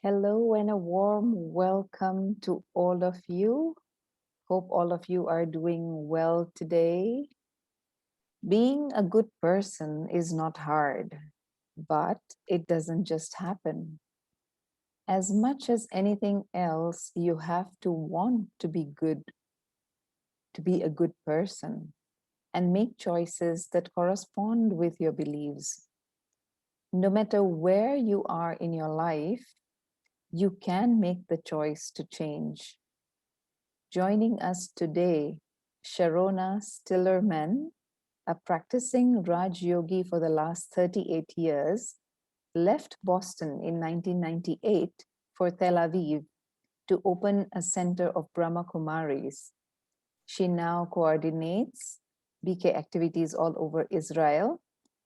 Hello and a warm welcome to all of you. Hope all of you are doing well today. Being a good person is not hard, but it doesn't just happen. As much as anything else, you have to want to be good, to be a good person, and make choices that correspond with your beliefs. No matter where you are in your life, you can make the choice to change. Joining us today, Sharona Stillerman, a practicing Raj Yogi for the last 38 years, left Boston in 1998 for Tel Aviv to open a center of Brahma Kumaris. She now coordinates BK activities all over Israel,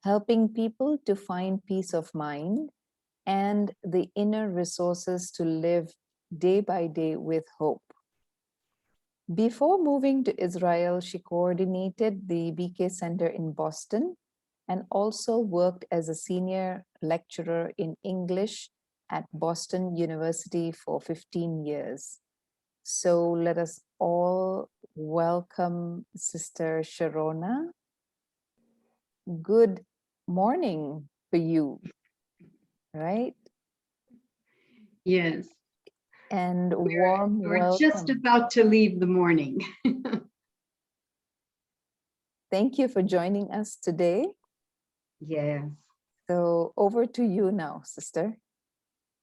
helping people to find peace of mind and the inner resources to live day by day with hope. Before moving to Israel, she coordinated the BK Center in Boston and also worked as a senior lecturer in English at Boston University for 15 years. So let us all welcome Sister Sharona. Good morning for you, right? Yes. And warm We're welcome. just about to leave the morning. Thank you for joining us today. Yes. So over to you now, sister.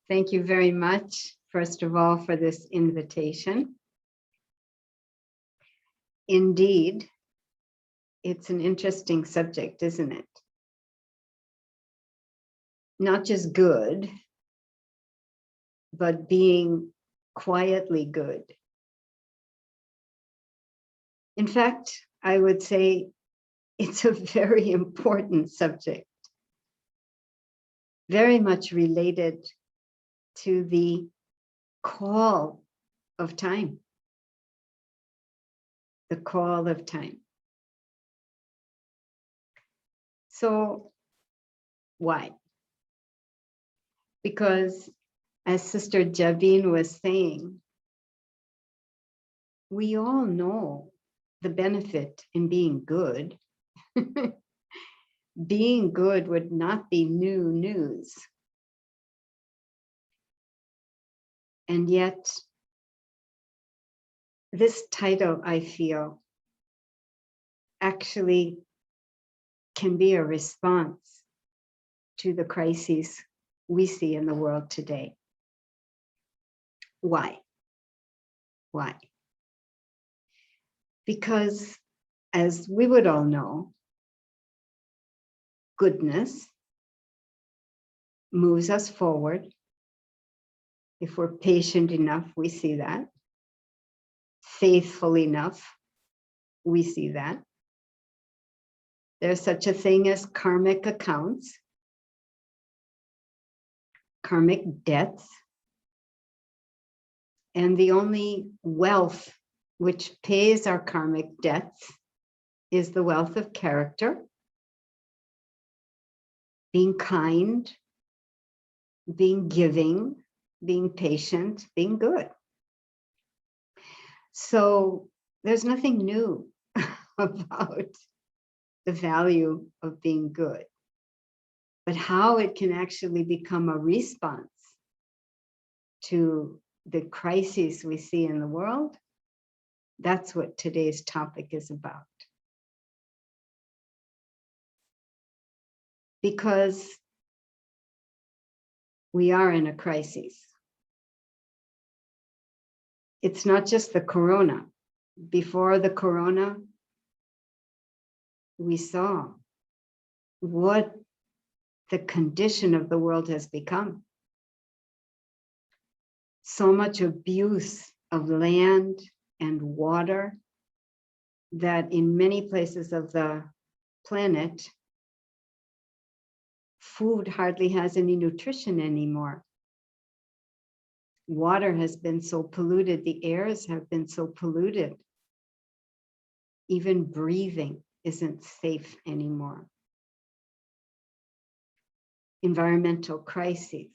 Thank you very much, first of all, for this invitation. Indeed, it's an interesting subject, isn't it? Not just good, but being quietly good. In fact, I would say it's a very important subject, very much related to the call of time. The call of time. So why? Because as Sister Javine was saying, we all know the benefit in being good. Being good would not be new news. And yet, this title, I feel, actually can be a response to the crises we see in the world today. Why? Why? Because, as we would all know, goodness moves us forward. If we're patient enough, we see that. Faithful enough, we see that. There's such a thing as karmic accounts, karmic debts, and the only wealth which pays our karmic debts is the wealth of character, being kind, being giving, being patient, being good. So there's nothing new about the value of being good, but how it can actually become a response to the crises we see in the world, that's what today's topic is about. Because we are in a crisis. It's not just the corona. Before the corona, we saw what the condition of the world has become. So much abuse of land and water that in many places of the planet, food hardly has any nutrition anymore. Water has been so polluted, the airs have been so polluted. Even breathing isn't safe anymore. Environmental crises,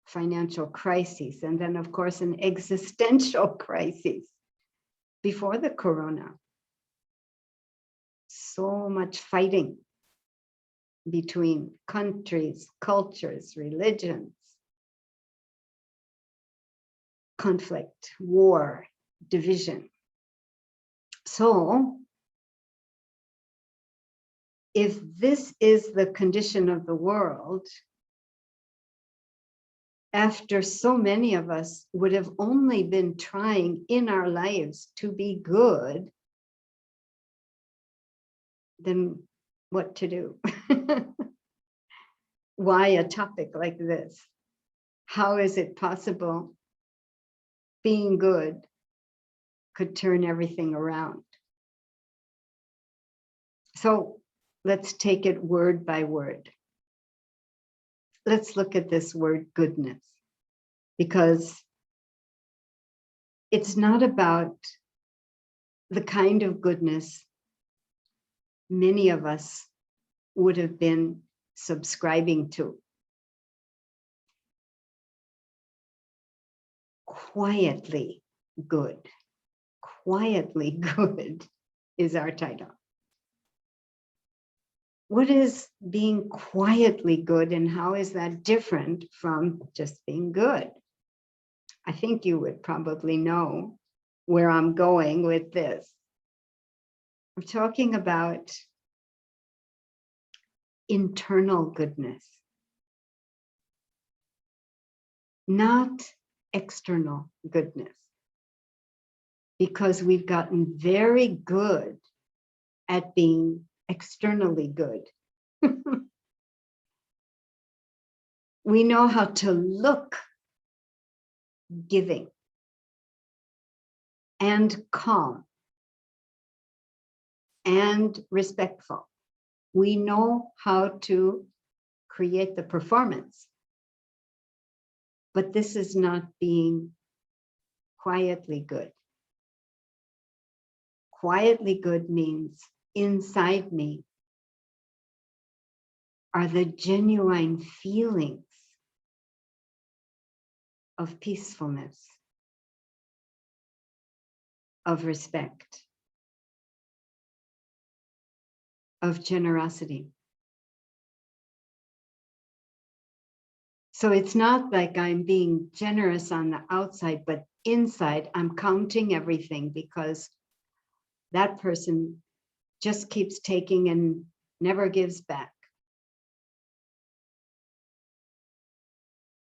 financial crises, and then, of course, an existential crisis before the corona. So much fighting between countries, cultures, religions, conflict, war, division. So, if this is the condition of the world, after so many of us would have only been trying in our lives to be good, then what to do? Why a topic like this? How is it possible being good could turn everything around? So let's take it word by word. Let's look at this word goodness, because it's not about the kind of goodness many of us would have been subscribing to. Quietly good. Quietly good is our title. What is being quietly good, and how is that different from just being good? I think you would probably know where I'm going with this. I'm talking about internal goodness, not external goodness, because we've gotten very good at being externally good. We know how to look giving and calm and respectful. We know how to create the performance. But this is not being quietly good. Quietly good means inside me are the genuine feelings of peacefulness, of respect, of generosity. So it's not like I'm being generous on the outside, but inside I'm counting everything because that person just keeps taking and never gives back.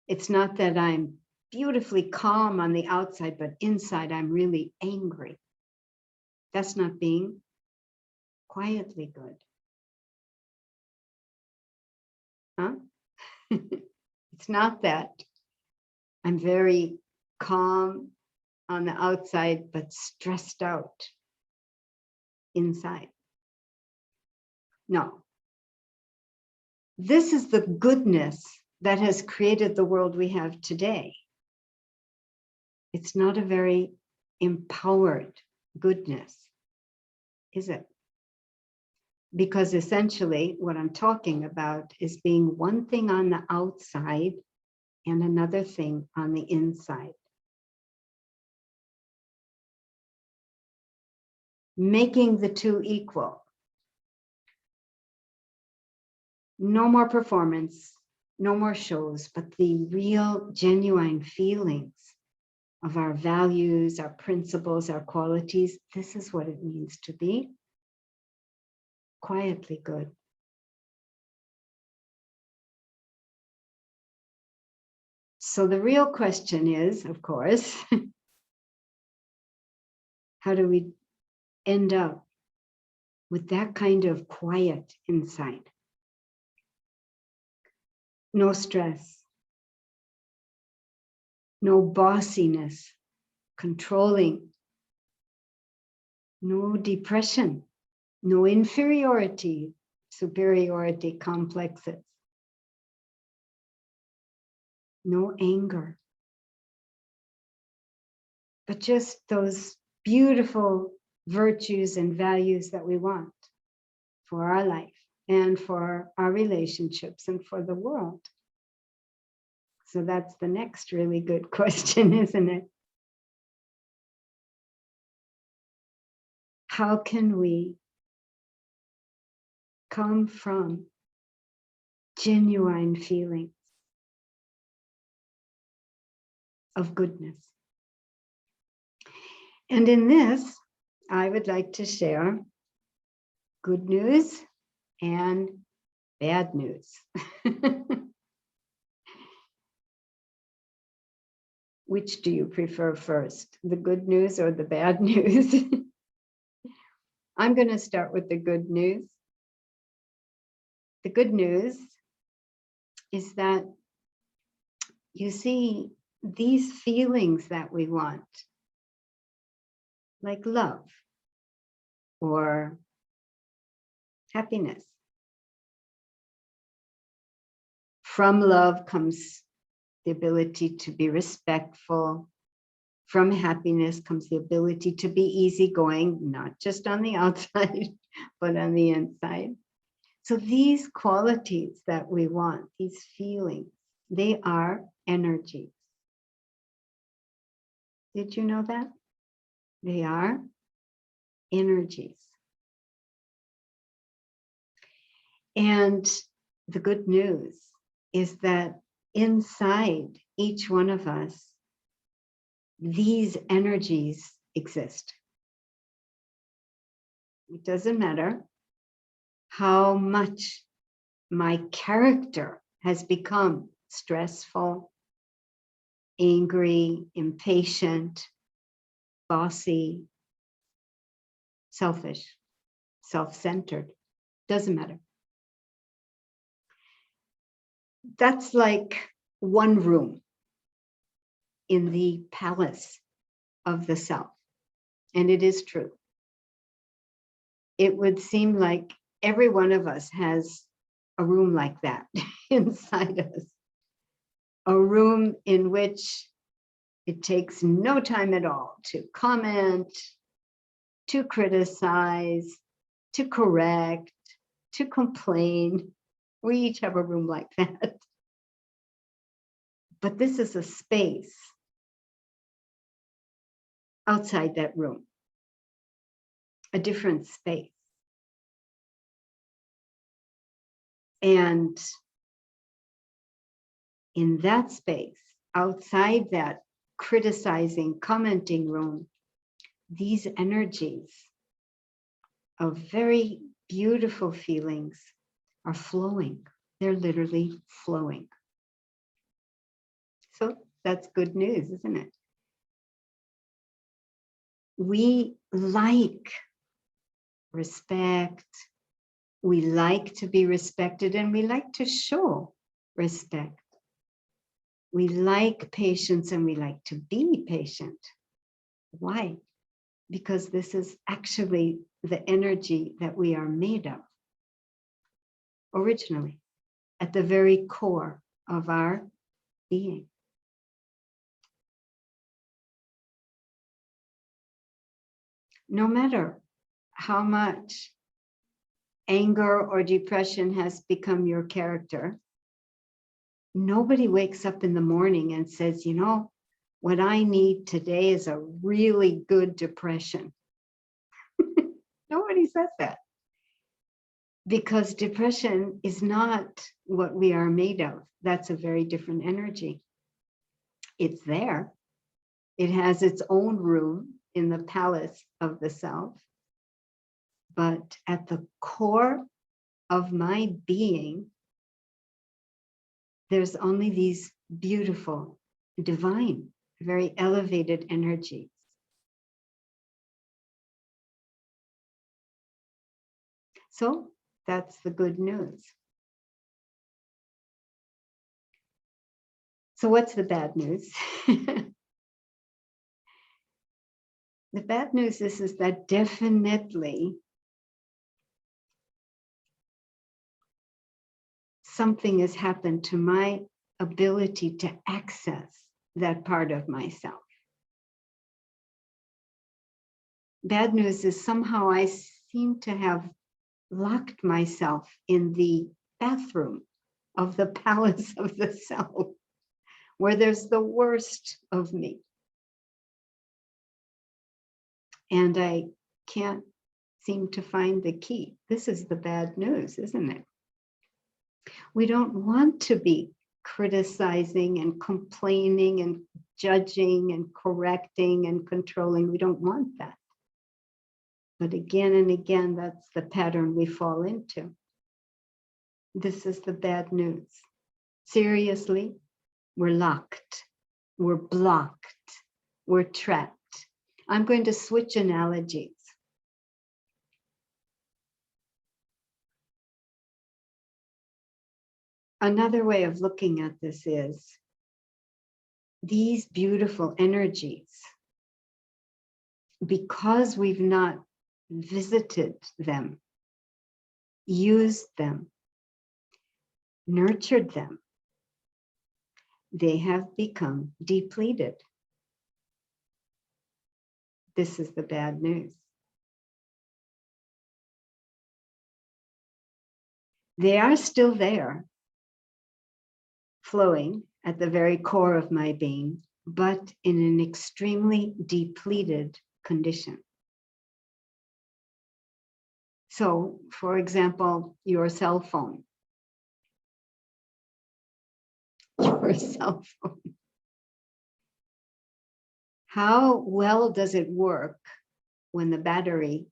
It's not that I'm beautifully calm on the outside, but inside I'm really angry. That's not being quietly good. Huh? It's not that I'm very calm on the outside, but stressed out inside. No. This is the goodness that has created the world we have today. It's not a very empowered goodness, is it? Because essentially what I'm talking about is being one thing on the outside and another thing on the inside. Making the two equal. No more performance, no more shows, but the real, genuine feelings of our values, our principles, our qualities. This is what it means to be quietly good. So the real question is, of course, how do we end up with that kind of quiet inside? No stress, no bossiness, controlling, no depression, no inferiority, superiority complexes, no anger, but just those beautiful virtues and values that we want for our life and for our relationships and for the world. So that's the next really good question, isn't it? How can we come from genuine feelings of goodness? And in this, I would like to share good news and bad news. Which do you prefer first, the good news or the bad news? I'm going to start with the good news. The good news is that, you see, these feelings that we want, like love or happiness. From love comes the ability to be respectful. From happiness comes the ability to be easygoing, not just on the outside, but on the inside. So these qualities that we want, these feelings, they are energies. Did you know that? They are energies. And the good news is that inside each one of us, these energies exist. It doesn't matter how much my character has become stressful, angry, impatient, bossy, selfish, self-centered. Doesn't matter. That's like one room in the palace of the self. And it is true. It would seem like every one of us has a room like that inside us. A room in which it takes no time at all to comment, to criticize, to correct, to complain. We each have a room like that. But this is a space outside that room, a different space. And in that space, outside that criticizing, commenting room, these energies of very beautiful feelings are flowing. They're literally flowing. So that's good news, isn't it? We like respect. We like to be respected, and we like to show respect. We like patience, and we like to be patient. Why? Because this is actually the energy that we are made of originally, at the very core of our being. No matter how much anger or depression has become your character, nobody wakes up in the morning and says, you know, what I need today is a really good depression. Nobody says that. Because depression is not what we are made of. That's a very different energy. It's there. It has its own room in the palace of the self. But at the core of my being, there's only these beautiful, divine, very elevated energies. So that's the good news. So what's the bad news? The bad news is that definitely something has happened to my ability to access that part of myself. Bad news is somehow I seem to have locked myself in the bathroom of the palace of the self. where there's the worst of me. And I can't seem to find the key. This is the bad news, isn't it? We don't want to be criticizing and complaining and judging and correcting and controlling. We don't want that. But again and again, that's the pattern we fall into. This is the bad news. Seriously, we're locked, we're blocked, we're trapped. I'm going to switch analogies. Another way of looking at this is these beautiful energies, because we've not visited them, used them, nurtured them, they have become depleted. This is the bad news. They are still there, flowing at the very core of my being, but in an extremely depleted condition. So, for example, your cell phone. Your cell phone. How well does it work when the battery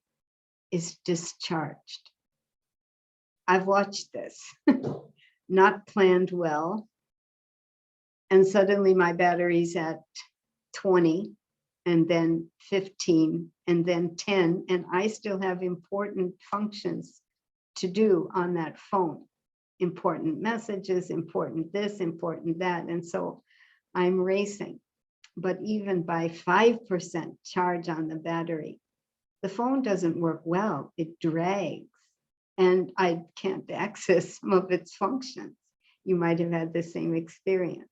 is discharged? I've watched this, not planned well. And suddenly my battery's at 20 and then 15 and then 10. And I still have important functions to do on that phone. Important messages, important this, important that. And so I'm racing. But even by 5% charge on the battery, the phone doesn't work well. It drags. And I can't access some of its functions. You might have had the same experience.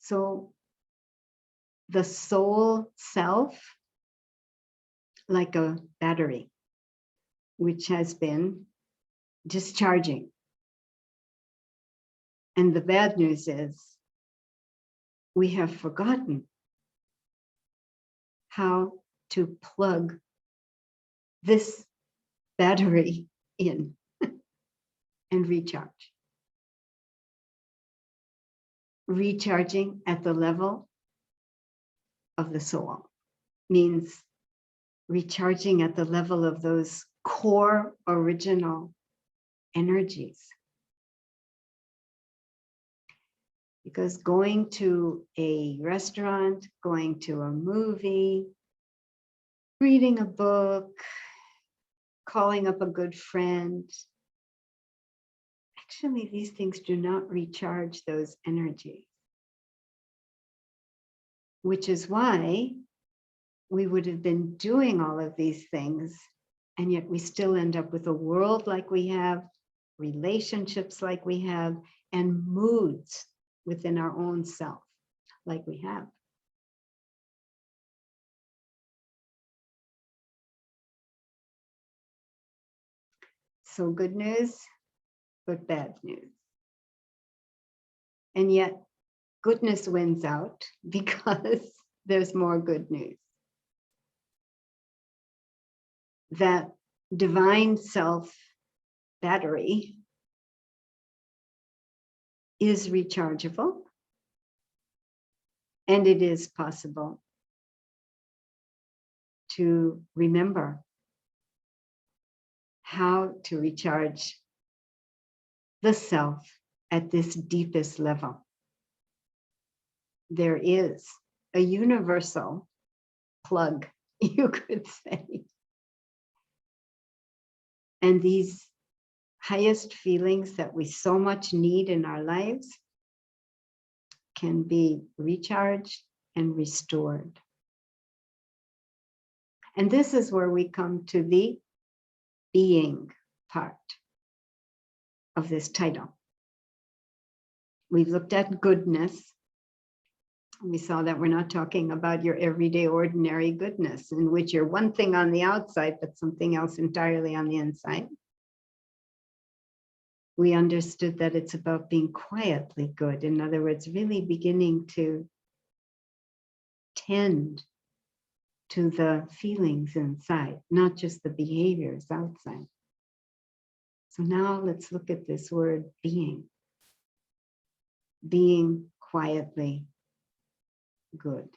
So the soul self, like a battery, which has been discharging. And the bad news is we have forgotten how to plug this battery in and recharge. Recharging at the level of the soul means recharging at the level of those core original energies. Because going to a restaurant, going to a movie, reading a book, calling up a good friend, actually these things do not recharge those energies. Which is why we would have been doing all of these things, and yet we still end up with a world like we have, relationships like we have, and moods within our own self like we have. So good news, but bad news. And yet goodness wins out because there's more good news. That divine self battery is rechargeable, and it is possible to remember how to recharge the self at this deepest level. There is a universal plug, you could say. And these highest feelings that we so much need in our lives can be recharged and restored. And this is where we come to the being part of this title. We've looked at goodness. We saw that we're not talking about your everyday ordinary goodness in which you're one thing on the outside, but something else entirely on the inside. we understood that it's about being quietly good. In other words, really beginning to tend to the feelings inside, not just the behaviors outside. So now let's look at this word being. Being quietly good.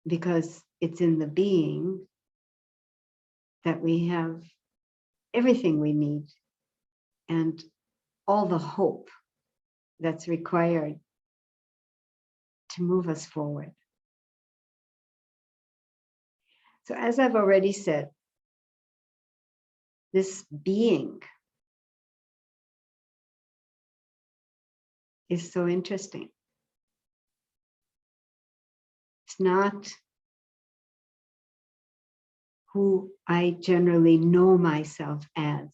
Because it's in the being that we have everything we need and all the hope that's required to move us forward. So as I've already said, this being is so interesting. It's not who I generally know myself as.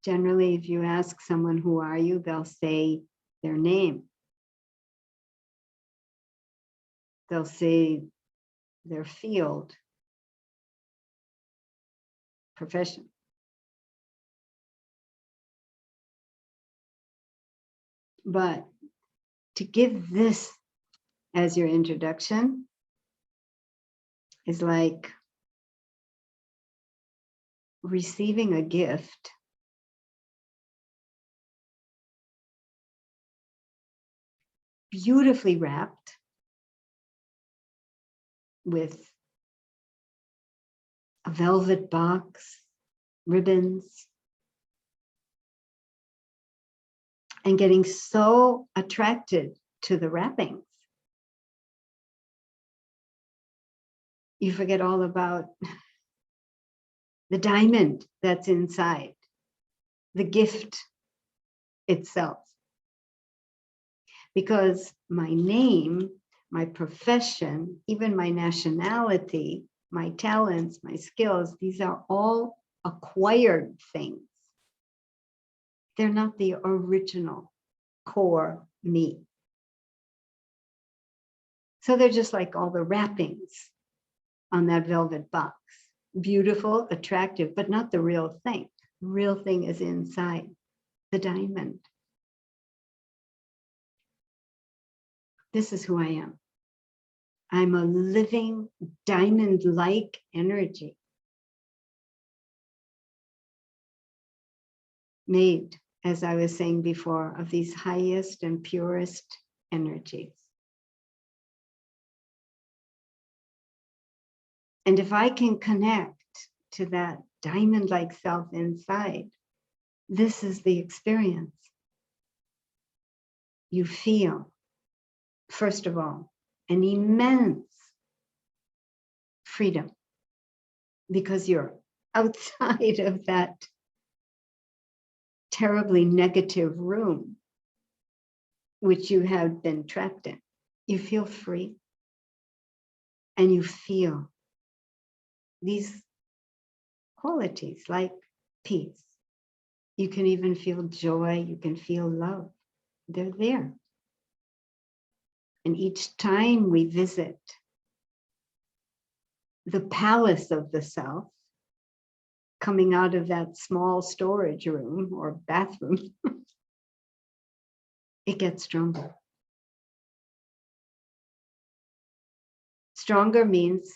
Generally, if you ask someone, who are you? They'll say their name. They'll say their field, profession. But to give this as your introduction is like receiving a gift beautifully wrapped with a velvet box, ribbons, and getting so attracted to the wrappings. You forget all about the diamond that's inside, the gift itself. Because my name, my profession, even my nationality, my talents, my skills, these are all acquired things. They're not the original core me. So they're just like all the wrappings on that velvet box. Beautiful, attractive, but not the real thing. The real thing is inside, the diamond. This is who I am. I'm a living diamond-like energy. Made, as I was saying before, of these highest and purest energies. And if I can connect to that diamond-like self inside, this is the experience. You feel, first of all, an immense freedom because you're outside of that terribly negative room which you have been trapped in. You feel free and you feel these qualities like peace. You can even feel joy, you can feel love. They're there. And each time we visit the palace of the self, coming out of that small storage room or bathroom, it gets stronger. Stronger means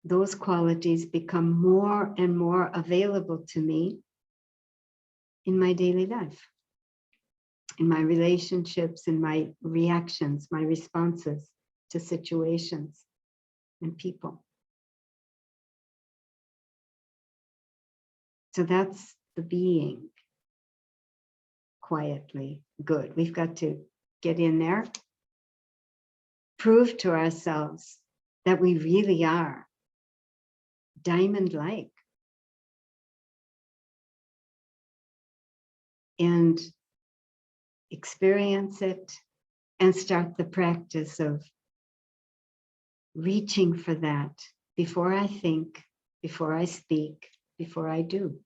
those qualities become more and more available to me in my daily life, in my relationships, in my reactions, my responses to situations and people. So that's the being quietly good. We've got to get in there, prove to ourselves that we really are diamond-like, and experience it and start the practice of reaching for that before I think, before I speak, before I do.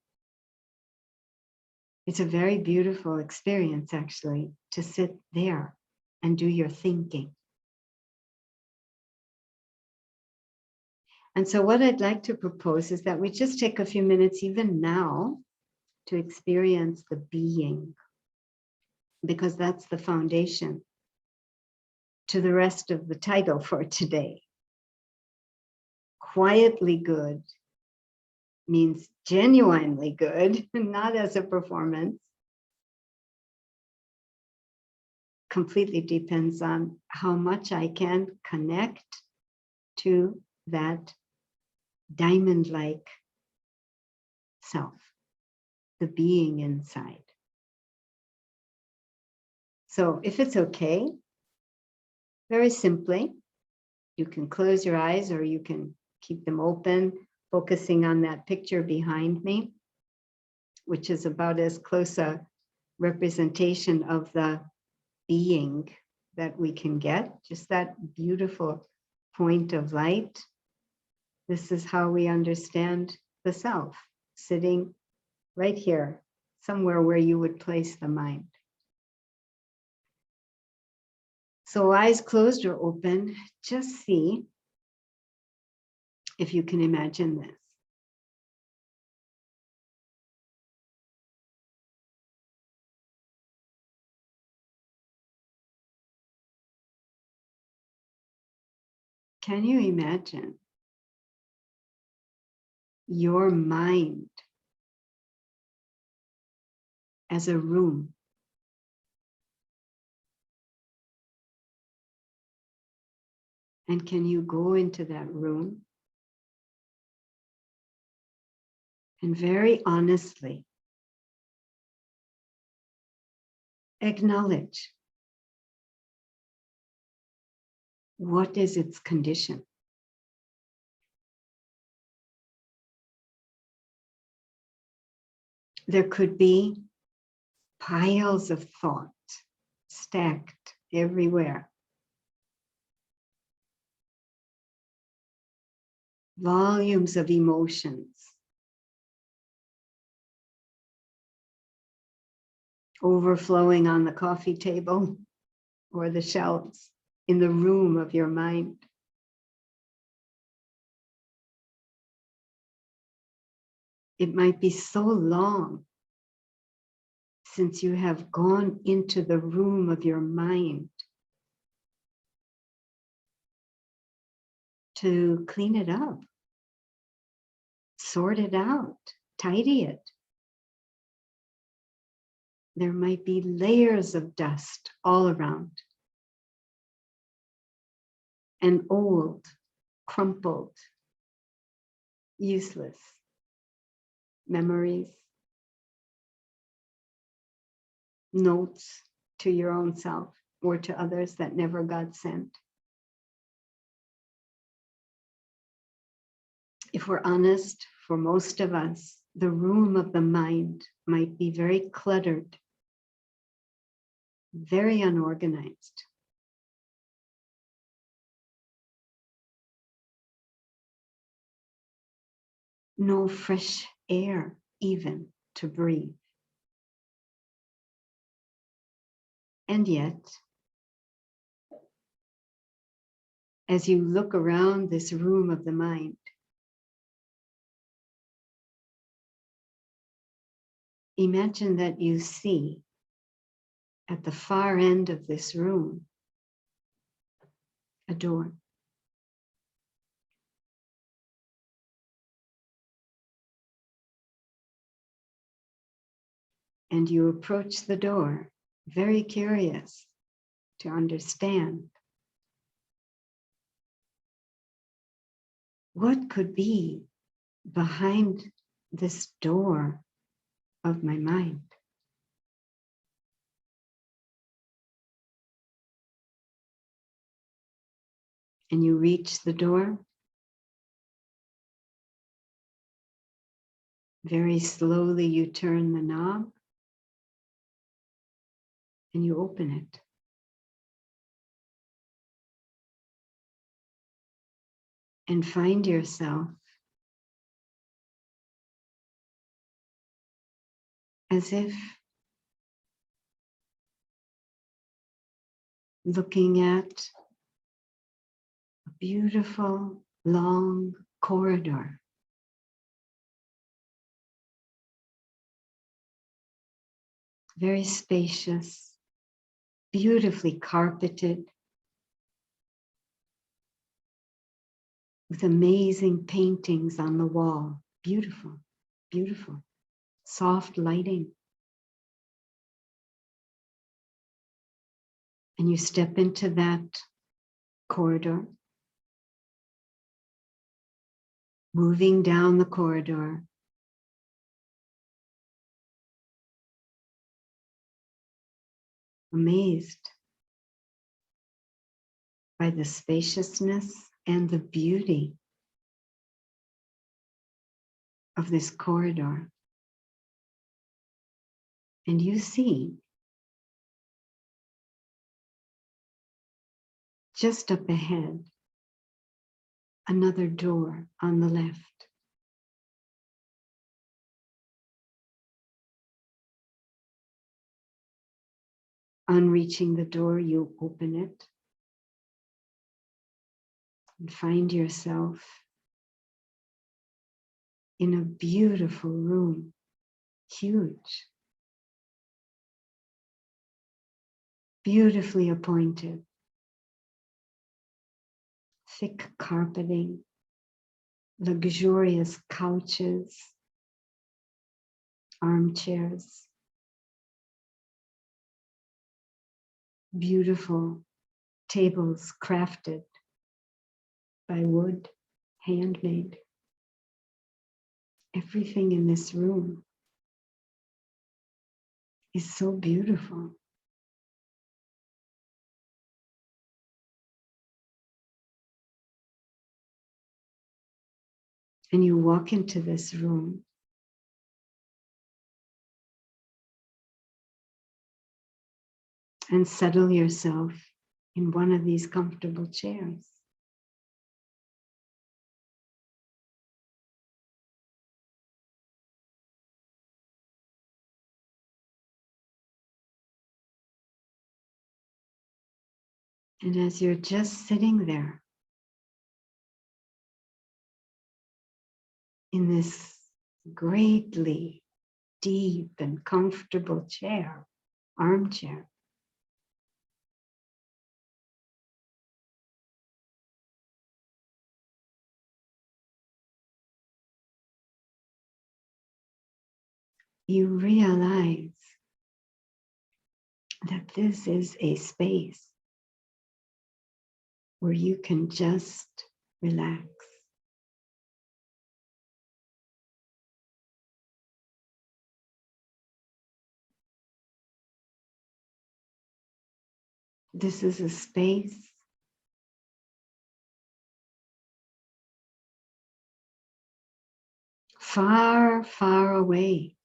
It's a very beautiful experience, actually, to sit there and do your thinking. And so what I'd like to propose is that we just take a few minutes, even now, to experience the being, because that's the foundation to the rest of the title for today. Quietly good means genuinely good, not as a performance. Completely depends on how much I can connect to that diamond-like self, the being inside. So if it's okay, very simply, you can close your eyes or you can keep them open, focusing on that picture behind me, which is about as close a representation of the being that we can get, just that beautiful point of light. This is how we understand the self, sitting right here, somewhere where you would place the mind. So eyes closed or open, just see if you can imagine this. Can you imagine your mind as a room? And can you go into that room and very honestly acknowledge what is its condition? There could be piles of thought stacked everywhere. Volumes of emotions overflowing on the coffee table or the shelves in the room of your mind. It might be so long since you have gone into the room of your mind to clean it up, sort it out, tidy it. There might be layers of dust all around, and old, crumpled, useless memories, notes to your own self or to others that never got sent. If we're honest, for most of us, the room of the mind might be very cluttered, very unorganized. No fresh air even to breathe. And yet, as you look around this room of the mind, imagine that you see at the far end of this room a door. And you approach the door, very curious to understand what could be behind this door of my mind. And you reach the door. Very slowly you turn the knob and you open it. And find yourself as if looking at a beautiful, long corridor. Very spacious, beautifully carpeted, with amazing paintings on the wall. Beautiful, beautiful, soft lighting. And you step into that corridor, moving down the corridor. Amazed by the spaciousness and the beauty of this corridor. And you see, just up ahead, another door on the left. On reaching the door, you open it and find yourself in a beautiful room, huge, beautifully appointed, thick carpeting, luxurious couches, armchairs, beautiful tables crafted by wood, handmade. Everything in this room is so beautiful. And you walk into this room and settle yourself in one of these comfortable chairs. And as you're just sitting there in this greatly deep and comfortable chair, armchair, you realize that this is a space where you can just relax. This is a space far, far away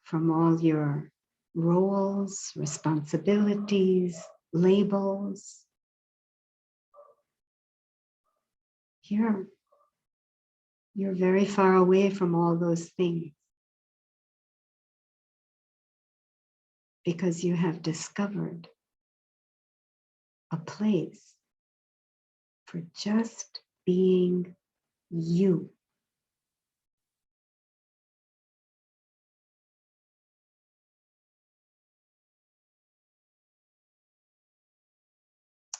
from all your roles, responsibilities, labels. Here, you're very far away from all those things because you have discovered a place for just being you.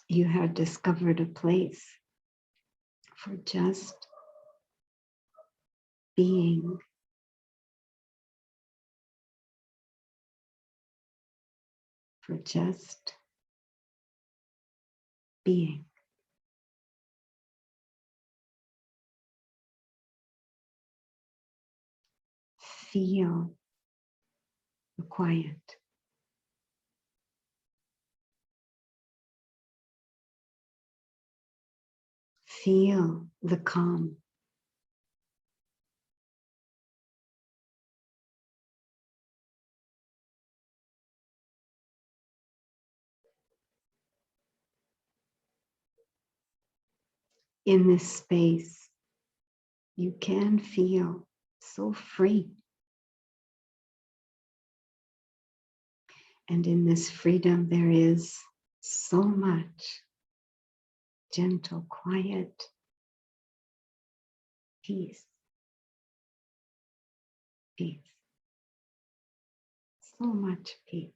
You have discovered a place for just being. For just being. Feel the quiet. Feel the calm. In this space, you can feel so free. And in this freedom, there is so much gentle quiet peace, peace, so much peace.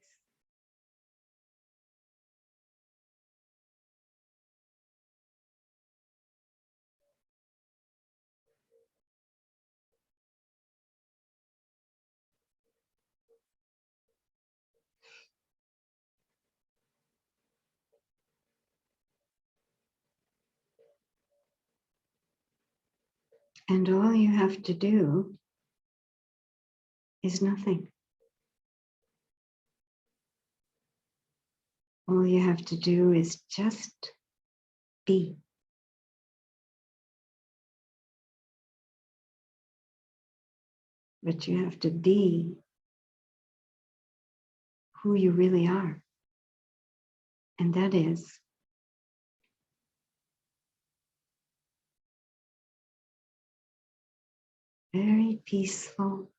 And all you have to do is nothing. All you have to do is just be. But you have to be who you really are. And that is very peaceful,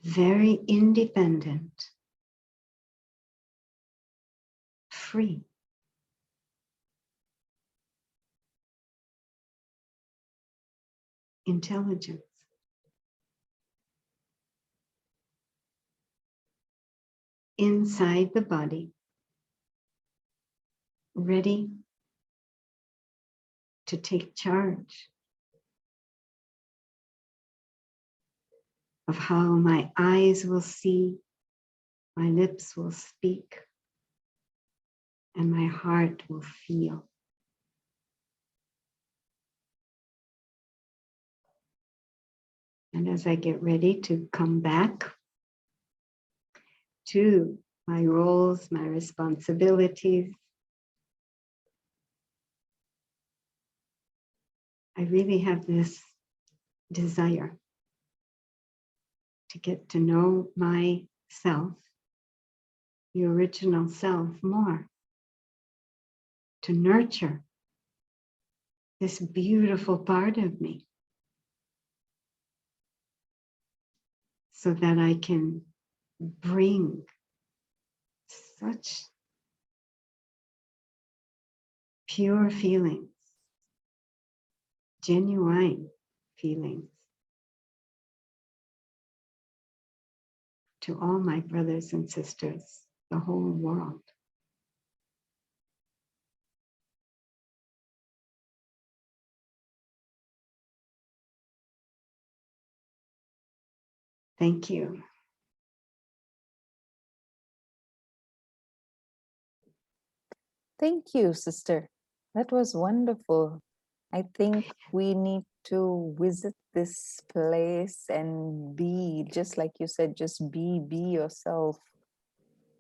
very independent, free. Intelligence. Inside the body, ready to take charge of how my eyes will see, my lips will speak, and my heart will feel. And as I get ready to come back to my roles, my responsibilities, I really have this desire to get to know myself, the original self, more, to nurture this beautiful part of me so that I can bring such pure feelings, genuine feelings to all my brothers and sisters, the whole world. Thank you. Thank you, sister. That was wonderful. I think we need to visit this place and be, just like you said, just be yourself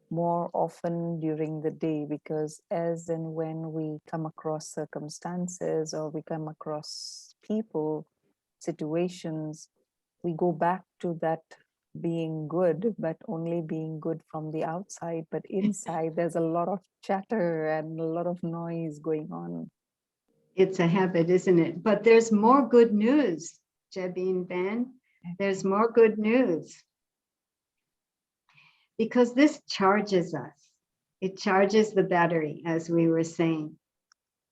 more often during the day, because as and when we come across circumstances or we come across people, situations, we go back to that being good, but only being good from the outside. But inside, there's a lot of chatter and a lot of noise going on. It's a habit, isn't it? But there's more good news, Jabin Ben. There's more good news. Because this charges us. It charges the battery, as we were saying.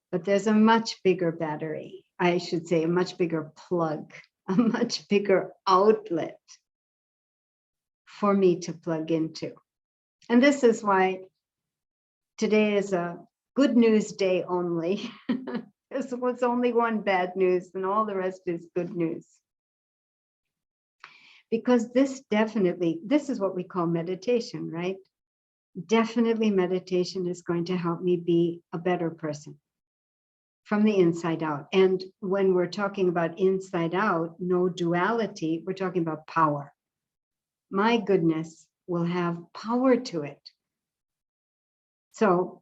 But there's a much bigger battery. I should say a much bigger plug, a much bigger outlet for me to plug into. And this is why today is a good news day only. This was only one bad news and all the rest is good news. Because this is what we call meditation, right? Definitely meditation is going to help me be a better person from the inside out. And when we're talking about inside out, no duality, we're talking about power. My goodness will have power to it. So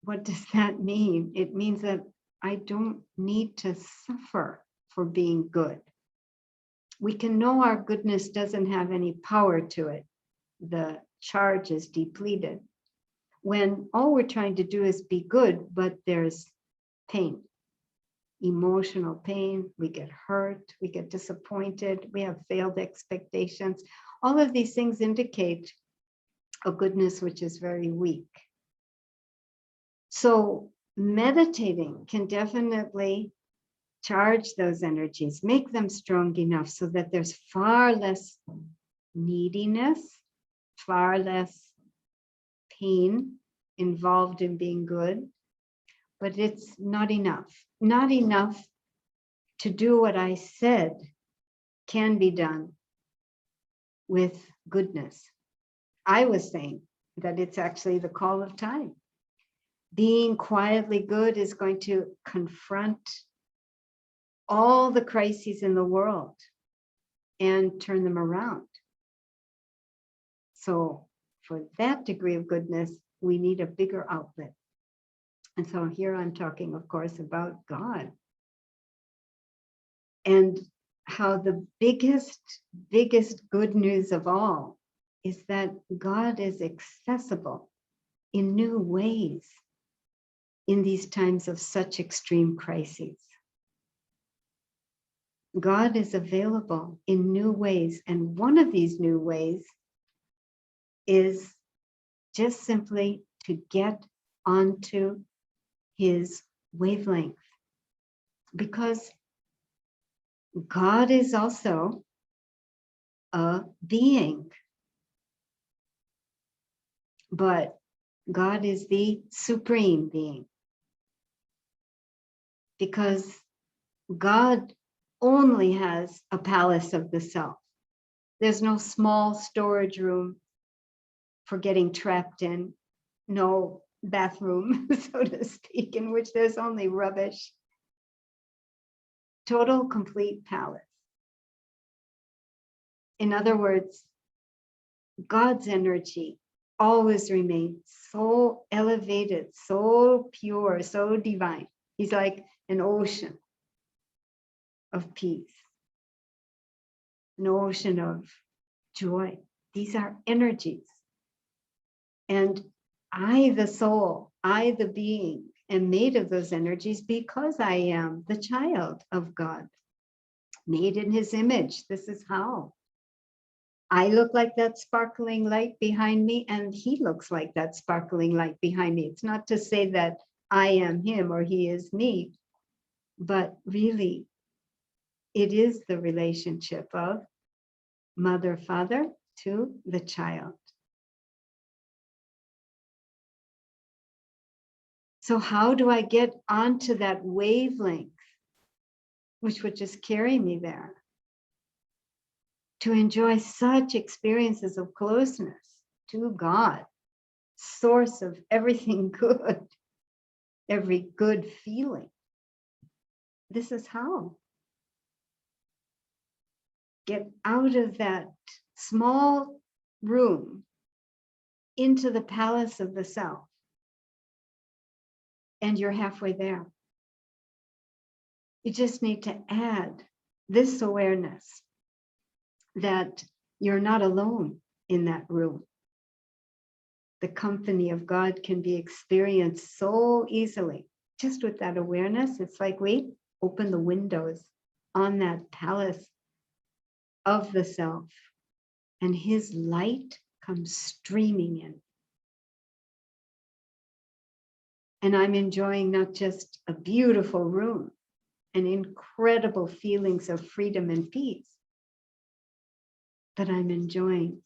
what does that mean? It means that I don't need to suffer for being good. We can know our goodness doesn't have any power to it. The charge is depleted. When all we're trying to do is be good, but there's pain, emotional pain, we get hurt, we get disappointed, we have failed expectations. All of these things indicate a goodness which is very weak. So meditating can definitely charge those energies, make them strong enough so that there's far less neediness, far less pain involved in being good, but it's not enough. Not enough to do what I said can be done with goodness. I was saying that it's actually the call of time. Being quietly good is going to confront all the crises in the world and turn them around. So for that degree of goodness, we need a bigger outlet. And so here I'm talking, of course, about God. And how the biggest good news of all is that God is accessible in new ways in these times of such extreme crises. God is available in new ways. And one of these new ways is just simply to get onto his wavelength. Because God is also a being. But God is the supreme being. Because God only has a palace of the self. There's no small storage room for getting trapped in, no bathroom, so to speak, in which there's only rubbish. Total, complete palace. In other words, God's energy always remains so elevated, so pure, so divine. He's like an ocean of peace, an ocean of joy. These are energies. And I, the soul, I, the being, am made of those energies because I am the child of God, made in his image. This is how. I look like that sparkling light behind me, and he looks like that sparkling light behind me. It's not to say that I am him or he is me, but really, it is the relationship of mother, father to the child. So how do I get onto that wavelength, which would just carry me there, to enjoy such experiences of closeness to God, source of everything good, every good feeling? This is how. Get out of that small room into the palace of the self, and you're halfway there. You just need to add this awareness that you're not alone in that room. The company of God can be experienced so easily. Just with that awareness, it's like we open the windows on that palace of the self, and his light comes streaming in. And I'm enjoying not just a beautiful room and incredible feelings of freedom and peace, but I'm enjoying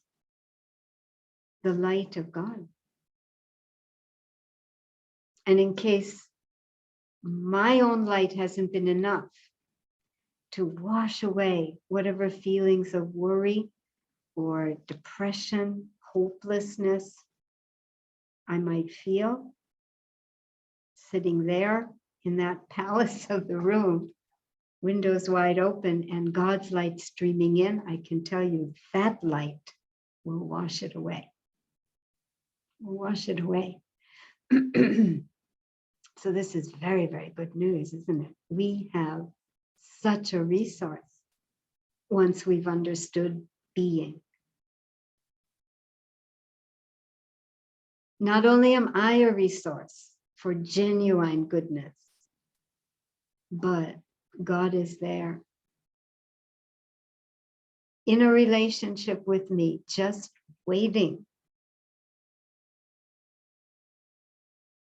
the light of God. And in case my own light hasn't been enough to wash away whatever feelings of worry or depression, hopelessness I might feel, sitting there in that palace of the room, windows wide open and God's light streaming in, I can tell you that light will wash it away. Will wash it away. So this is very, very good news, isn't it? We have such a resource once we've understood being. Not only am I a resource for genuine goodness, but God is there in a relationship with me, just waiting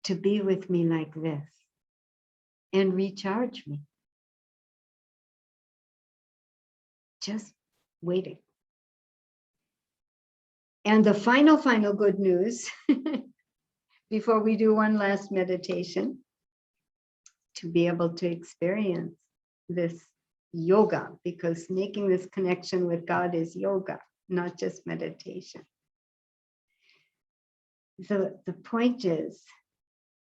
to be with me like this and recharge me. Just waiting. And the final good news before we do one last meditation, to be able to experience this yoga, because making this connection with God is yoga, not just meditation. The point is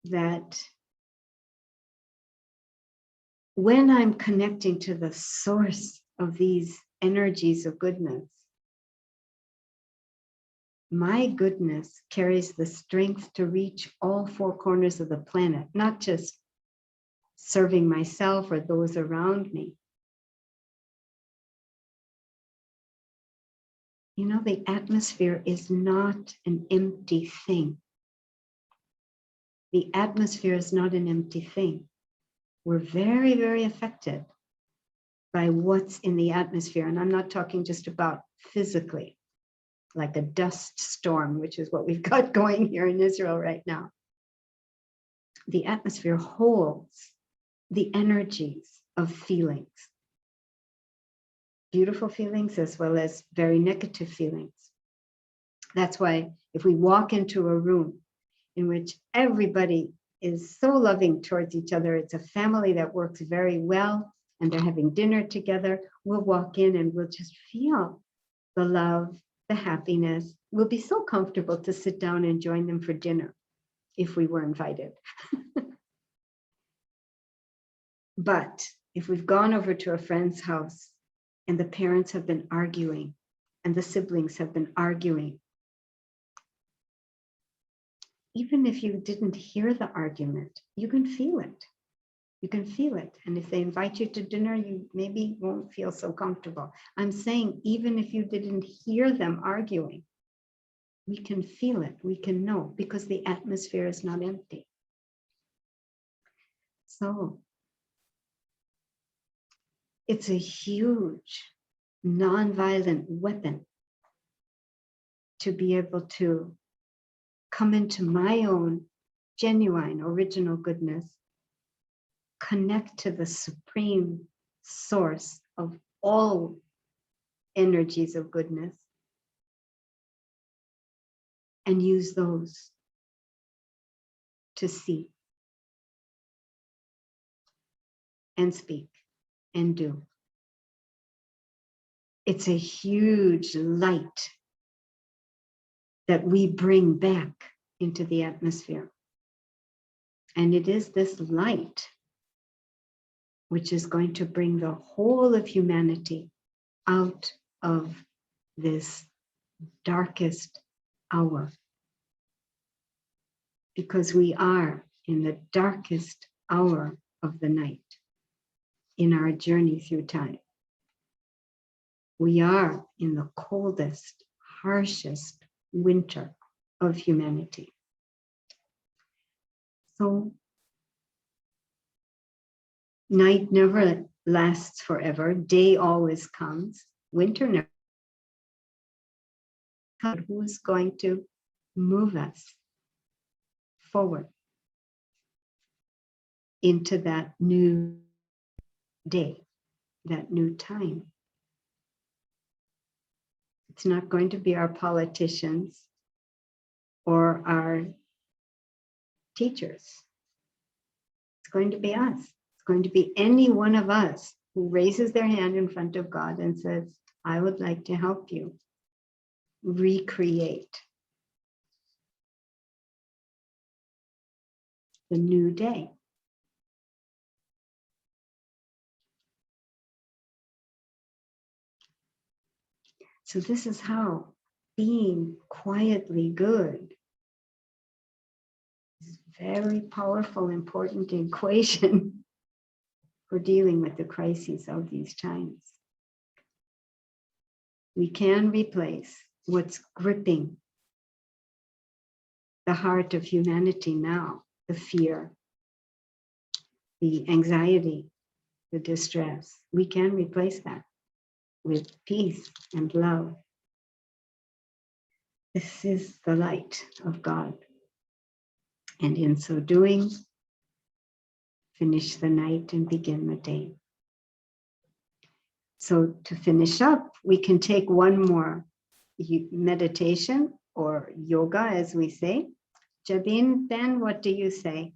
that when I'm connecting to the source of these energies of goodness, my goodness carries the strength to reach all four corners of the planet, not just serving myself or those around me. You know, the atmosphere is not an empty thing. The atmosphere is not an empty thing. We're very, very affected by what's in the atmosphere. And I'm not talking just about physically, like a dust storm, which is what we've got going here in Israel right now. The atmosphere holds the energies of feelings, beautiful feelings as well as very negative feelings. That's why if we walk into a room in which everybody is so loving towards each other, it's a family that works very well, and they're having dinner together, we'll walk in and we'll just feel the love, the happiness. We'll be so comfortable to sit down and join them for dinner if we were invited. But if we've gone over to a friend's house and the parents have been arguing and the siblings have been arguing, even if you didn't hear the argument, you can feel it. You can feel it. And if they invite you to dinner, you maybe won't feel so comfortable. I'm saying, even if you didn't hear them arguing, we can feel it, we can know, because the atmosphere is not empty. So it's a huge nonviolent weapon to be able to come into my own genuine, original goodness, connect to the supreme source of all energies of goodness, and use those to see and speak and do. It's a huge light that we bring back into the atmosphere. And it is this light which is going to bring the whole of humanity out of this darkest hour. Because we are in the darkest hour of the night in our journey through time. We are in the coldest, harshest winter of humanity. So night never lasts forever. Day always comes. Winter never comes. Who's going to move us forward into that new day, that new time? It's not going to be our politicians or our teachers. It's going to be us. It's going to be any one of us who raises their hand in front of God and says, I would like to help you recreate the new day. So this is how being quietly good is a very powerful, important equation for dealing with the crises of these times. We can replace what's gripping the heart of humanity now, the fear, the anxiety, the distress. We can replace that with peace and love. This is the light of God. And in so doing, finish the night and begin the day. So to finish up, we can take one more meditation or yoga, as we say. Jabin, Ben, what do you say?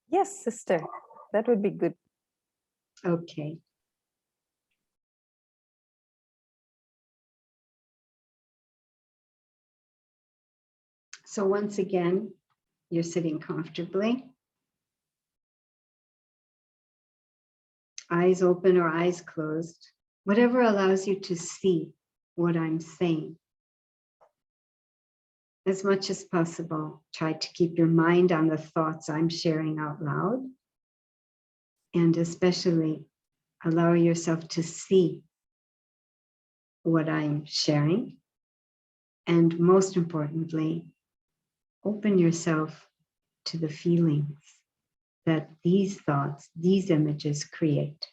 Yes, sister, that would be good. Okay. So once again, you're sitting comfortably. Eyes open or eyes closed. Whatever allows you to see what I'm saying. As much as possible, try to keep your mind on the thoughts I'm sharing out loud. And especially allow yourself to see what I'm sharing. And most importantly, open yourself to the feelings that these thoughts, these images create.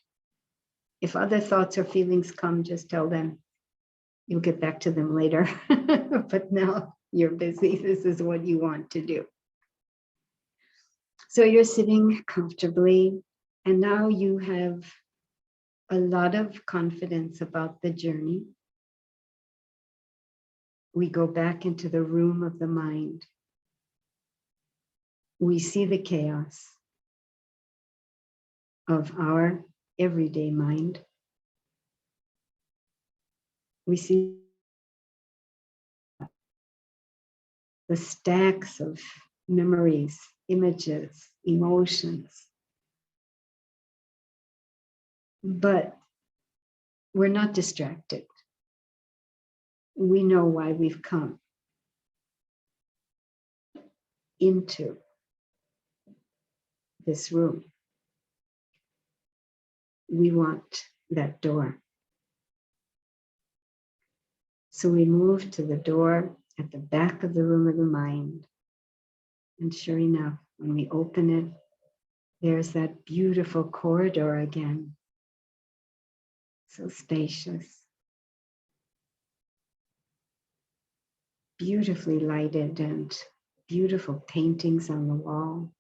If other thoughts or feelings come, just tell them you'll get back to them later. But now you're busy. This is what you want to do. So you're sitting comfortably, and now you have a lot of confidence about the journey. We go back into the room of the mind. We see the chaos of our everyday mind. We see the stacks of memories, images, emotions. But we're not distracted. We know why we've come into this room. We want that door. So we move to the door at the back of the room of the mind. And sure enough, when we open it, there's that beautiful corridor again. So spacious, beautifully lighted, and beautiful paintings on the wall.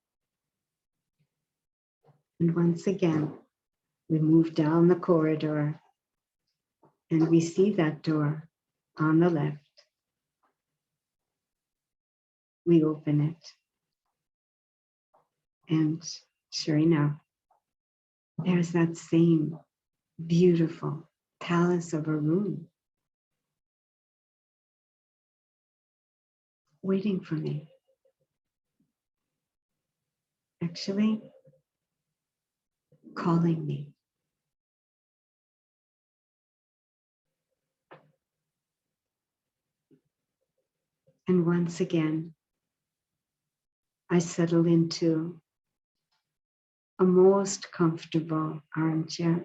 And once again, we move down the corridor and we see that door on the left. We open it. And sure enough, there's that same beautiful palace of a room waiting for me. Actually, calling me. And once again, I settle into a most comfortable armchair.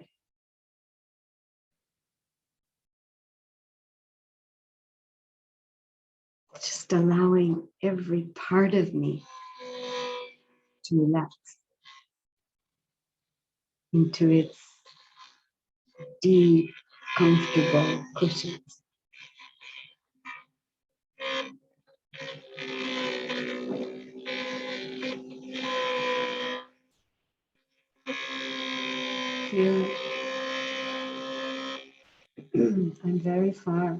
Just allowing every part of me to relax into its deep, comfortable cushions. Feel I'm very far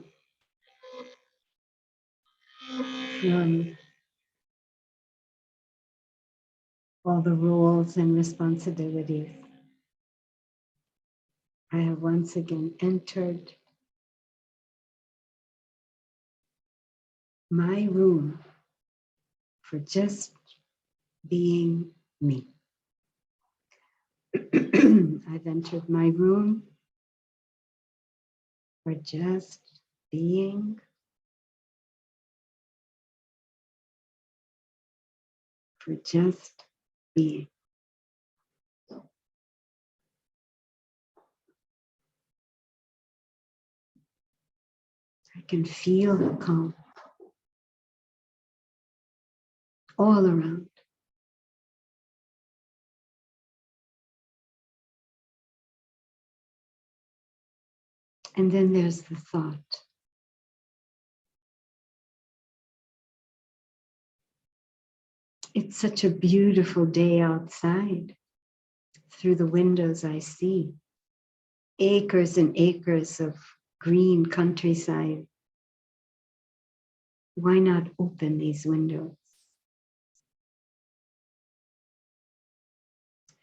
from all the roles and responsibilities. I have once again entered my room for just being me. I've entered my room for just being, for just being. I can feel the calm all around. And then there's the thought. It's such a beautiful day outside. Through the windows, I see acres and acres of green countryside. Why not open these windows?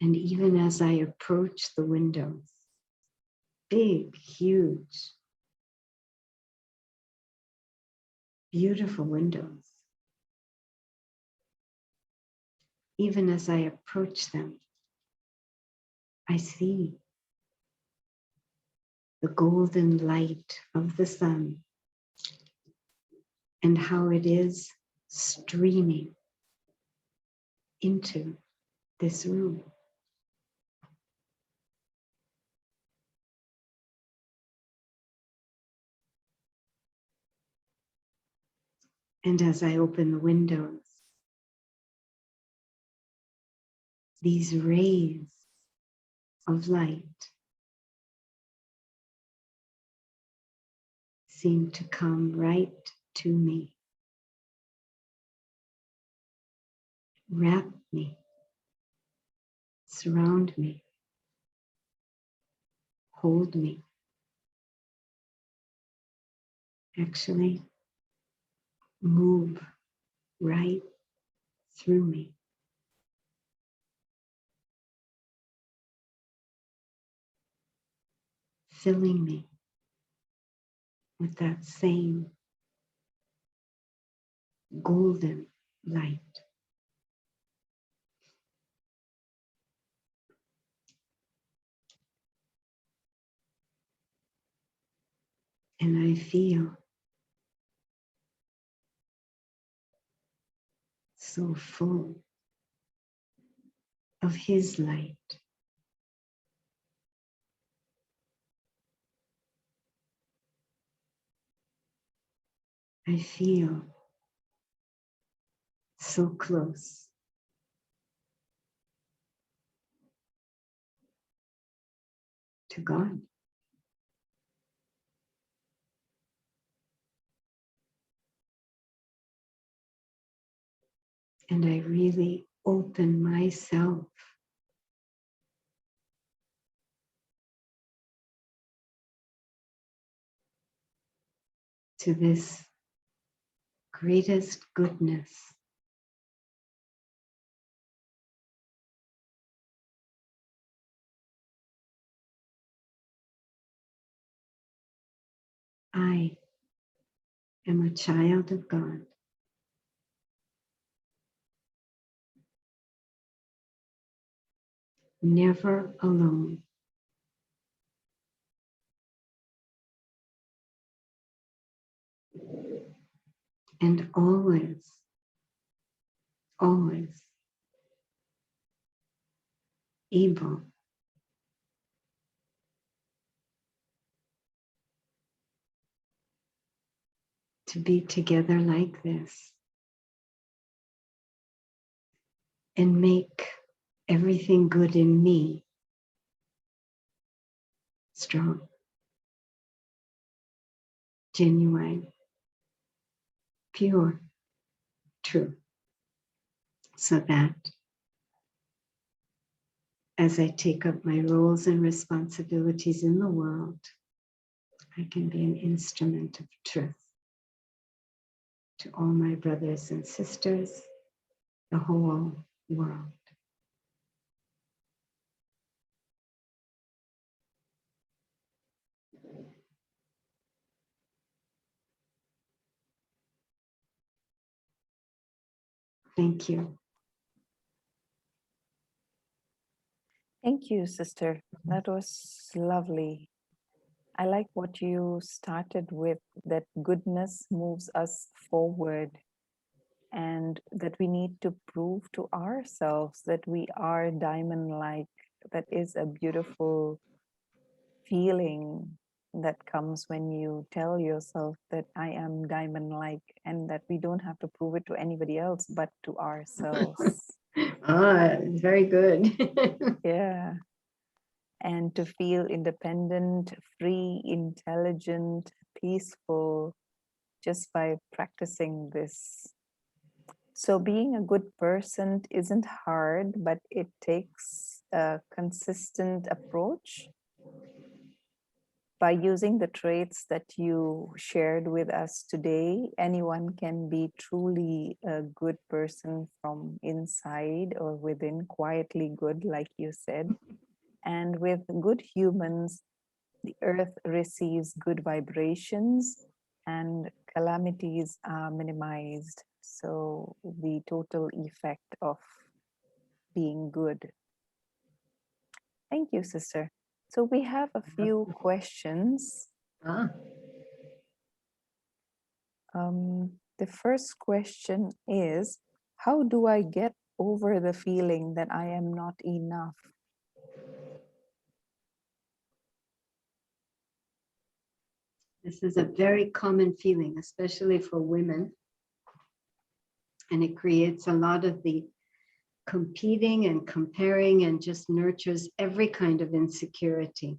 And even as I approach the windows, big, huge, beautiful windows, even as I approach them, I see the golden light of the sun and how it is streaming into this room. And as I open the windows, these rays of light seem to come right to me, wrap me, surround me, hold me. Actually, move right through me. Filling me with that same golden light. And I feel so full of his light. I feel so close to God. And I really open myself to this greatest goodness. I am a child of God. Never alone. And always, always able to be together like this and make everything good in me strong, genuine, pure, true, so that as I take up my roles and responsibilities in the world, I can be an instrument of truth to all my brothers and sisters, the whole world. Thank you. Thank you, sister. That was lovely. I like what you started with, that goodness moves us forward and that we need to prove to ourselves that we are diamond-like. That is a beautiful feeling that comes when you tell yourself that I am diamond-like, and that we don't have to prove it to anybody else but to ourselves. Very good. Yeah. And to feel independent, free, intelligent, peaceful, just by practicing this. So being a good person isn't hard, but it takes a consistent approach. By using the traits that you shared with us today, anyone can be truly a good person from inside or within, quietly good, like you said. And with good humans, the earth receives good vibrations and calamities are minimized. So, the total effect of being good. Thank you, sister. So, we have a few questions. Ah, The first question is, how do I get over the feeling that I am not enough? this is a very common feeling, especially for women. And it creates a lot of the competing and comparing and just nurtures every kind of insecurity.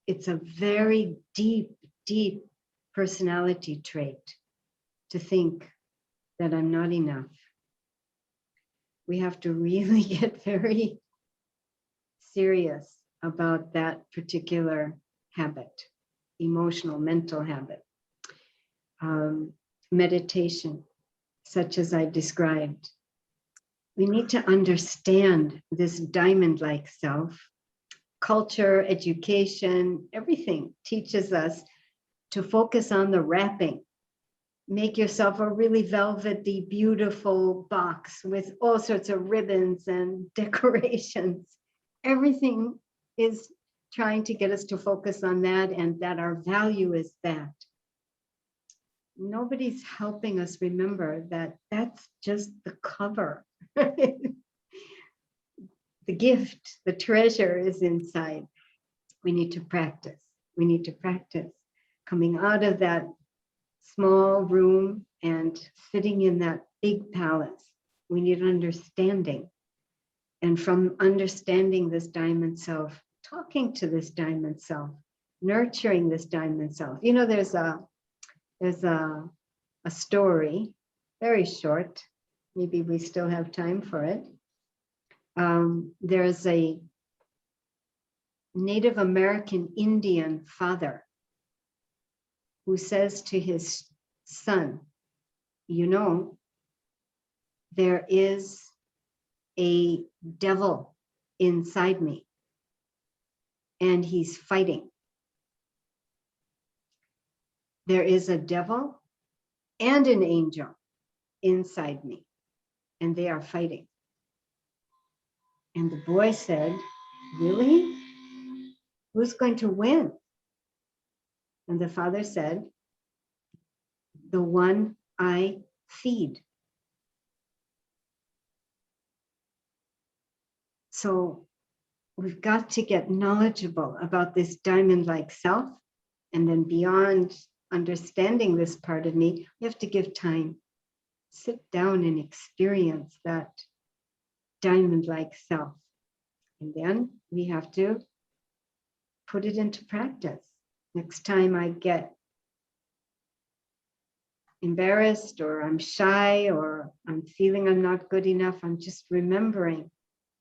It's a very deep, deep personality trait to think that I'm not enough. We have to really get very serious about that particular habit, emotional, mental habit. Meditation, such as I described. We need to understand this diamond-like self. Culture, education, everything teaches us to focus on the wrapping. Make yourself a really velvety, beautiful box with all sorts of ribbons and decorations. Everything is trying to get us to focus on that and that our value is that. Nobody's helping us remember that that's just the cover. The gift, the treasure is inside. We need to practice. We need to practice coming out of that small room and sitting in that big palace. We need understanding. And from understanding this diamond self, talking to this diamond self, nurturing this diamond self. You know, there's a story, very short. Maybe we still have time for it. There's a Native American Indian father who says to his son, you know, there is a devil inside me and he's fighting. There is a devil and an angel inside me and they are fighting. And the boy said, really? Who's going to win? And the father said, the one I feed. So we've got to get knowledgeable about this diamond-like self. And then beyond understanding this part of me, we have to give time. Sit down and experience that diamond-like self. And then we have to put it into practice. Next time I get embarrassed or I'm shy or I'm feeling I'm not good enough, I'm just remembering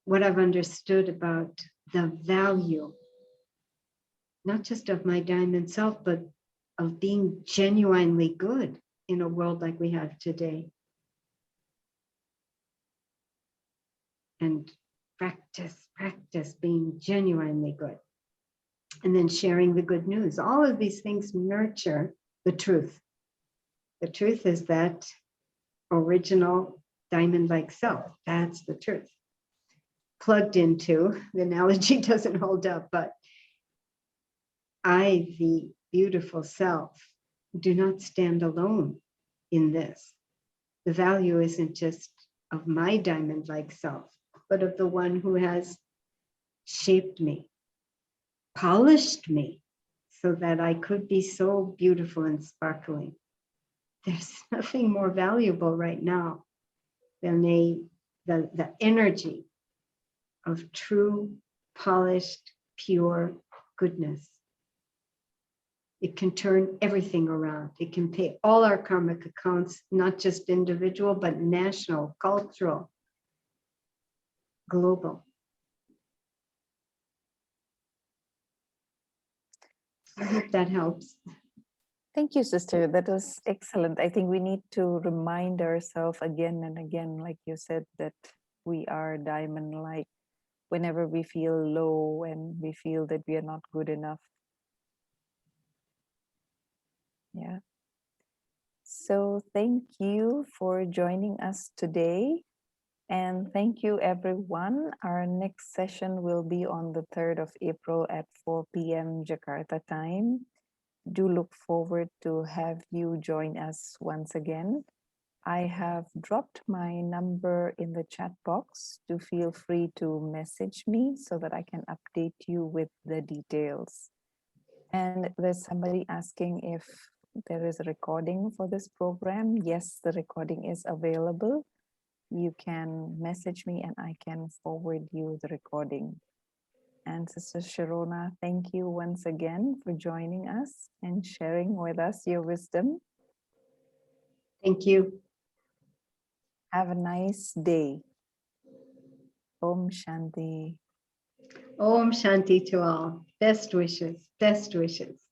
what I've understood about the value, not just of my diamond self, but of being genuinely good in a world like we have today. And practice being genuinely good. And then sharing the good news. All of these things nurture the truth. The truth is that original diamond-like self. That's the truth. Plugged into, the analogy doesn't hold up, but I, the beautiful self, do not stand alone in this. The value isn't just of my diamond-like self, but of the one who has shaped me, polished me, so that I could be so beautiful and sparkling. There's nothing more valuable right now than the energy of true, polished, pure goodness. It can turn everything around. It can pay all our karmic accounts, not just individual, but national, cultural, global. I hope that helps. Thank you, sister. That was excellent. I think we need to remind ourselves again and again, like you said, that we are diamond light whenever we feel low and we feel that we are not good enough. Yeah. So thank you for joining us today. And thank you, everyone. Our next session will be on the 3rd of April at 4 p.m. Jakarta time. Do look forward to have you join us once again. I have dropped my number in the chat box to feel free to message me so that I can update you with the details. And there's somebody asking if there is a recording for this program. Yes, the recording is available. You can message me and I can forward you the recording. And Sister Sharona, thank you once again for joining us and sharing with us your wisdom. Thank you. Have a nice day. Om Shanti. Om Shanti to all. Best wishes. Best wishes.